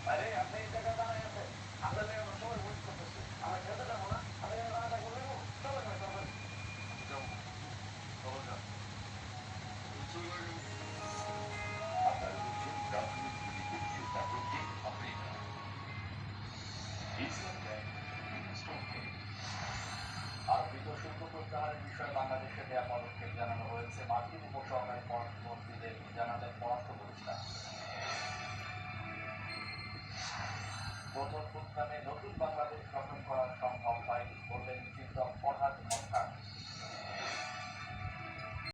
আরে আপনি এই জায়গায় দাঁড়ায় আছেন, আমরা লেগে আমার সময় ওয়েস্ট করতেছি, আমরা খেতে যাবো না, আমি রান্না করে দেবো, চলে যাবে চলবেন। যাবো, চলো যান। আপনারা দেখছেন প্রাথমিক টিভি কেন্দ্রীয় নেটওয়ার্কে আফ্রিকা ইসলাম ব্যাংক স্টকে। আরোপিত শুল্ক প্রত্যাহারের বিষয়ে বাংলাদেশে দেয়া পদক্ষেপ জানানো হয়েছে মার্কিন উপসহকারী পররাষ্ট্রমন্ত্রীদের, জানালেন পররাষ্ট্র উপদেষ্টা। প্রথম উত্থানে নতুন বাংলাদেশ